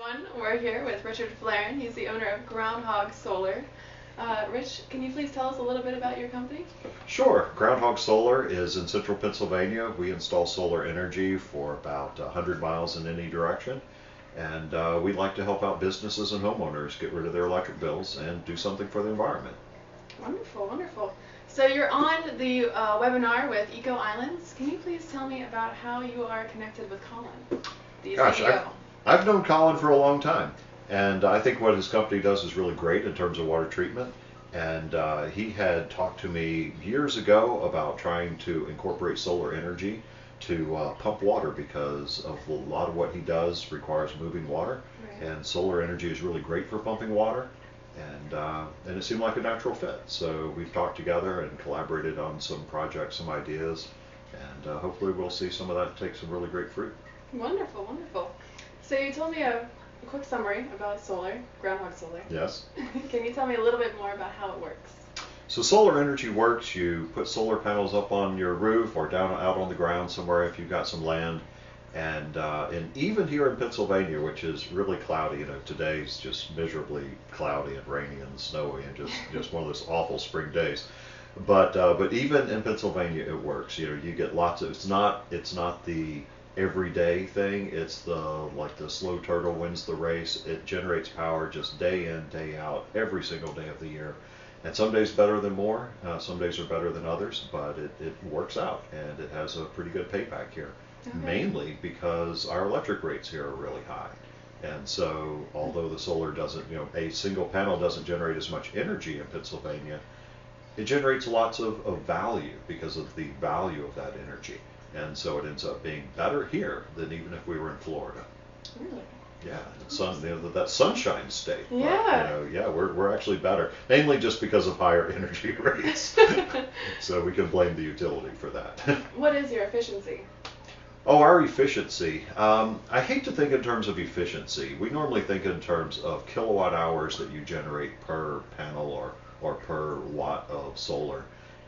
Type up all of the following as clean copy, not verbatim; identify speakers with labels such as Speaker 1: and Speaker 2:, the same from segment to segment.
Speaker 1: everyone. We're here with Richard Flarend. He's the owner of Groundhog Solar. Rich, can you please tell us a little bit about your company?
Speaker 2: Sure. Groundhog Solar is in central Pennsylvania. We install solar energy for about 100 miles in any direction. And we'd like to help out businesses and homeowners get rid of their electric bills and do something for the environment.
Speaker 1: Wonderful, wonderful. So you're on the webinar with EcoIslands. Can you please tell me about how you are connected with Colin, the CEO?
Speaker 2: I've known Colin for a long time. And I think what his company does is really great in terms of water treatment. And he had talked to me years ago about trying to incorporate solar energy to pump water because of a lot of what he does requires moving water.
Speaker 1: Right.
Speaker 2: And solar energy is really great for pumping water. And it seemed like a natural fit. So we've talked together and collaborated on some projects, some ideas. And hopefully we'll see some of that take some really great fruit.
Speaker 1: Wonderful, wonderful. So you told me a quick summary about solar, Groundhog Solar.
Speaker 2: Yes.
Speaker 1: Can you tell me a little bit more about how it works?
Speaker 2: So solar energy works. You put solar panels up on your roof or down out on the ground somewhere if you've got some land. And even here in Pennsylvania, which is really cloudy, today's just miserably cloudy and rainy and snowy and just one of those awful spring days. But even in Pennsylvania, it works. You get lots of. It's not the everyday thing. It's like the slow turtle wins the race. It generates power just day in, day out, every single day of the year. And some days better than more, some days are better than others, but it works out and it has a pretty good payback here.
Speaker 1: Okay.
Speaker 2: Mainly because our electric rates here are really high. And so although the solar doesn't, a single panel doesn't generate as much energy in Pennsylvania, it generates lots of value because of the value of that energy. And so it ends up being better here than even if we were in Florida.
Speaker 1: Really?
Speaker 2: Yeah, that sunshine state.
Speaker 1: Yeah.
Speaker 2: But, we're actually better, mainly just because of higher energy rates. So we can blame the utility for that.
Speaker 1: What is your efficiency?
Speaker 2: Oh, our efficiency. I hate to think in terms of efficiency. We normally think in terms of kilowatt hours that you generate per panel or per watt of solar.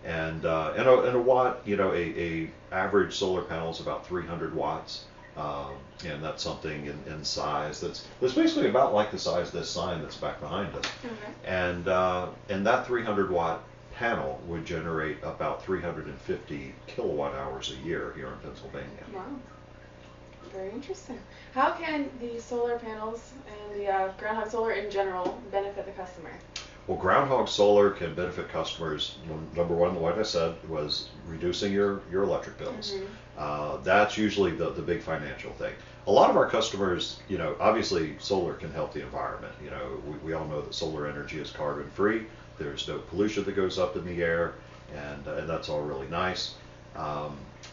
Speaker 2: And a watt, a average solar panel is about 300 watts. And that's something in size that's basically about like the size of this sign that's back behind us.
Speaker 1: Okay.
Speaker 2: And that 300 watt panel would generate about 350 kilowatt hours a year here in Pennsylvania.
Speaker 1: Wow. Very interesting. How can the solar panels and the Groundhog Solar in general benefit the customer?
Speaker 2: Well, Groundhog Solar can benefit customers. Number one, like I said, was reducing your electric bills.
Speaker 1: Mm-hmm.
Speaker 2: That's usually the big financial thing. A lot of our customers, obviously solar can help the environment. We all know that solar energy is carbon free. There's no pollution that goes up in the air, and that's all really nice.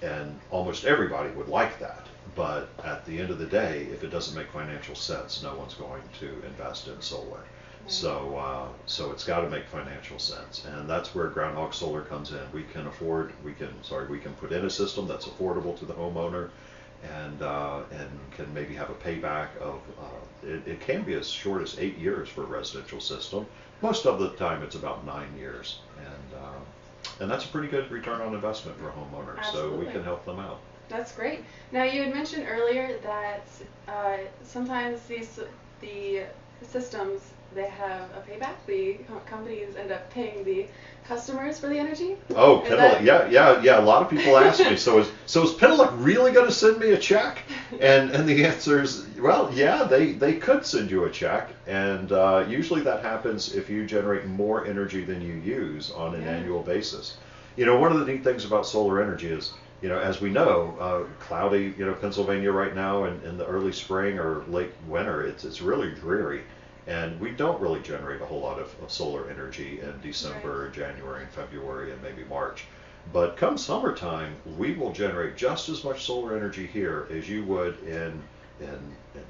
Speaker 2: And almost everybody would like that. But at the end of the day, if it doesn't make financial sense, no one's going to invest in solar. So it's got to make financial sense, and that's where Groundhog Solar comes in. We can put in a system that's affordable to the homeowner, and can maybe have a payback of it can be as short as 8 years for a residential system. Most of the time, it's about 9 years, and that's a pretty good return on investment for homeowners.
Speaker 1: Absolutely.
Speaker 2: So we can help them out.
Speaker 1: That's great. Now you had mentioned earlier that sometimes the systems, they have a payback. The companies end up paying the customers for the energy.
Speaker 2: Oh, Penelope, yeah. A lot of people ask me, so is Penelope really going to send me a check? And the answer is, well, yeah, they could send you a check, and usually that happens if you generate more energy than you use on an annual basis. One of the neat things about solar energy is, as we know, cloudy, Pennsylvania right now in the early spring or late winter, it's really dreary. And we don't really generate a whole lot of solar energy in December,
Speaker 1: Right.
Speaker 2: January, and February, and maybe March. But come summertime, we will generate just as much solar energy here as you would in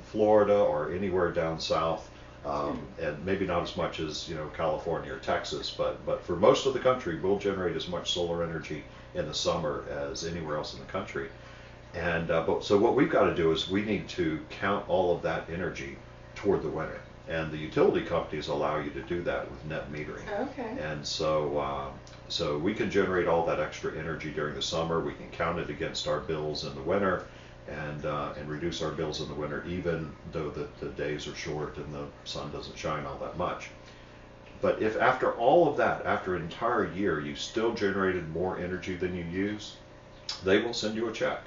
Speaker 2: Florida or anywhere down south, and maybe not as much as California or Texas. But for most of the country, we'll generate as much solar energy in the summer as anywhere else in the country. And so what we've got to do is we need to count all of that energy toward the winter. And the utility companies allow you to do that with net metering.
Speaker 1: Okay.
Speaker 2: And so we can generate all that extra energy during the summer. We can count it against our bills in the winter, and reduce our bills in the winter, even though the days are short and the sun doesn't shine all that much. But if after all of that, after an entire year, you still generated more energy than you use, they will send you a check.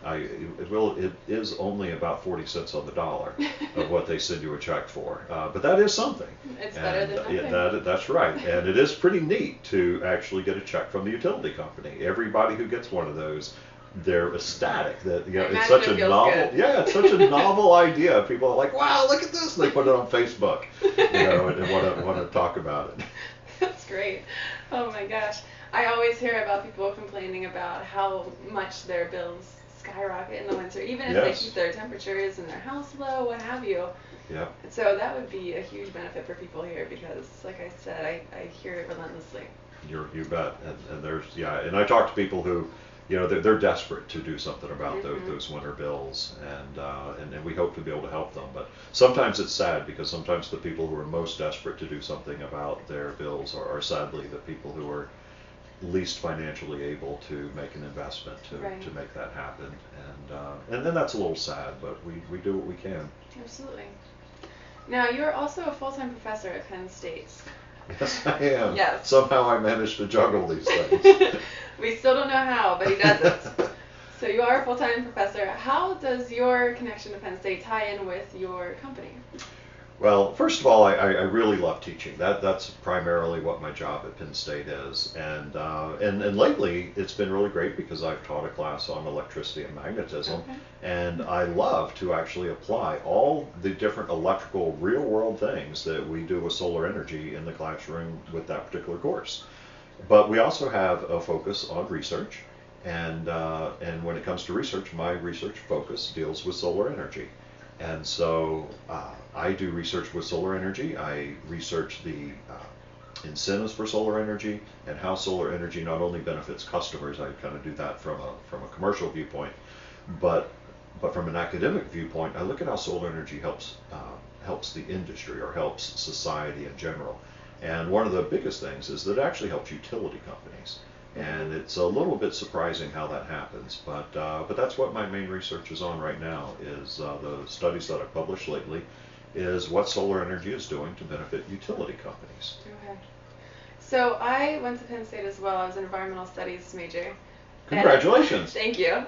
Speaker 2: It is only about 40 cents on the dollar of what they send you a check for, but that is something.
Speaker 1: It's better than nothing.
Speaker 2: That's right, and it is pretty neat to actually get a check from the utility company. Everybody who gets one of those, they're ecstatic that it's such a novel, it's such a novel idea. People are like, wow, look at this, and they put it on Facebook, and want to talk about it.
Speaker 1: That's great. Oh my gosh. I always hear about people complaining about how much their bills skyrocket in the winter, even if they keep their temperatures in their house low, what have you.
Speaker 2: Yeah.
Speaker 1: So that would be a huge benefit for people here because, like I said, I hear it relentlessly.
Speaker 2: You bet. And there's, and I talk to people who, they're desperate to do something about those winter bills, and we hope to be able to help them. But sometimes it's sad because sometimes the people who are most desperate to do something about their bills are sadly the people who are least financially able to make an investment to make that happen, and then that's a little sad, but we do what we can.
Speaker 1: Absolutely. Now you're also a full-time professor at Penn State.
Speaker 2: Yes, I am.
Speaker 1: Yes.
Speaker 2: Somehow I managed to juggle these things.
Speaker 1: We still don't know how, but he does it. So you are a full-time professor. How does your connection to Penn State tie in with your company?
Speaker 2: Well, first of all, I really love teaching. That's primarily what my job at Penn State is, and lately it's been really great because I've taught a class on electricity and magnetism, and I love to actually apply all the different electrical real-world things that we do with solar energy in the classroom with that particular course. But we also have a focus on research, and when it comes to research, my research focus deals with solar energy. And so I do research with solar energy. I research the incentives for solar energy and how solar energy not only benefits customers. I kind of do that from a commercial viewpoint, but from an academic viewpoint, I look at how solar energy helps the industry or helps society in general. And one of the biggest things is that it actually helps utility companies. And it's a little bit surprising how that happens, but that's what my main research is on right now, is the studies that I've published lately, is what solar energy is doing to benefit utility companies.
Speaker 1: Okay. So I went to Penn State as well. I was an environmental studies major.
Speaker 2: Congratulations.
Speaker 1: Thank you.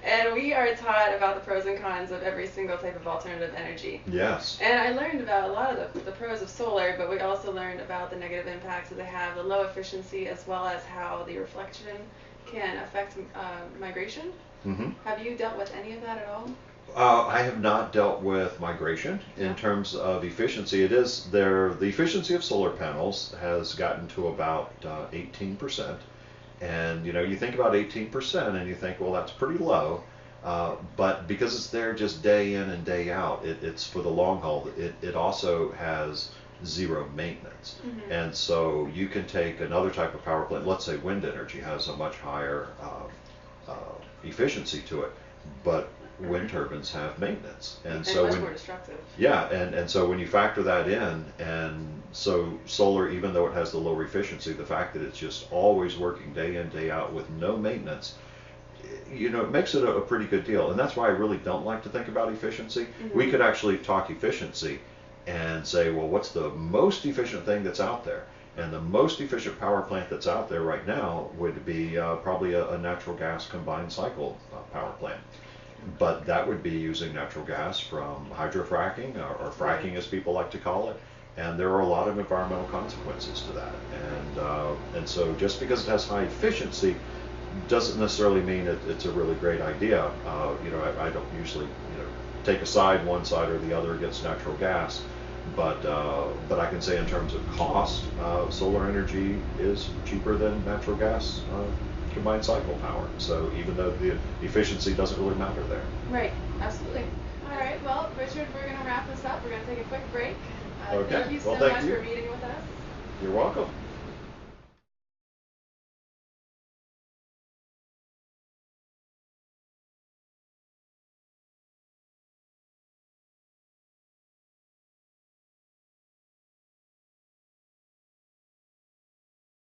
Speaker 1: And we are taught about the pros and cons of every single type of alternative energy.
Speaker 2: Yes.
Speaker 1: And I learned about a lot of the pros of solar, but we also learned about the negative impacts that they have, the low efficiency, as well as how the reflection can affect migration. Mm-hmm. Have you dealt with any of that at all?
Speaker 2: I have not dealt with migration in terms of efficiency. The efficiency of solar panels has gotten to about 18%. And you think about 18% and you think, well, that's pretty low, but because it's there just day in and day out, it's for the long haul. It also has zero maintenance. Mm-hmm. And so you can take another type of power plant, let's say wind energy has a much higher efficiency to it, but wind turbines have maintenance, and so
Speaker 1: much more destructive.
Speaker 2: Yeah, and so when you factor that in, and so solar, even though it has the lower efficiency, the fact that it's just always working day in, day out with no maintenance, it makes it a pretty good deal. And that's why I really don't like to think about efficiency. Mm-hmm. We could actually talk efficiency and say, well, what's the most efficient thing that's out there? And the most efficient power plant that's out there right now would be probably a natural gas combined cycle power plant. But that would be using natural gas from hydrofracking, or fracking as people like to call it. And there are a lot of environmental consequences to that. And so just because it has high efficiency doesn't necessarily mean it's a really great idea. I don't usually take a side, one side or the other against natural gas. But I can say in terms of cost, solar energy is cheaper than natural gas combined cycle power. So even though the efficiency doesn't really matter there.
Speaker 1: Right, absolutely. All right, well, Richard, we're going to wrap this up. We're going to take a quick break.
Speaker 2: Okay.
Speaker 1: Thank you so much for meeting with us.
Speaker 2: You're welcome.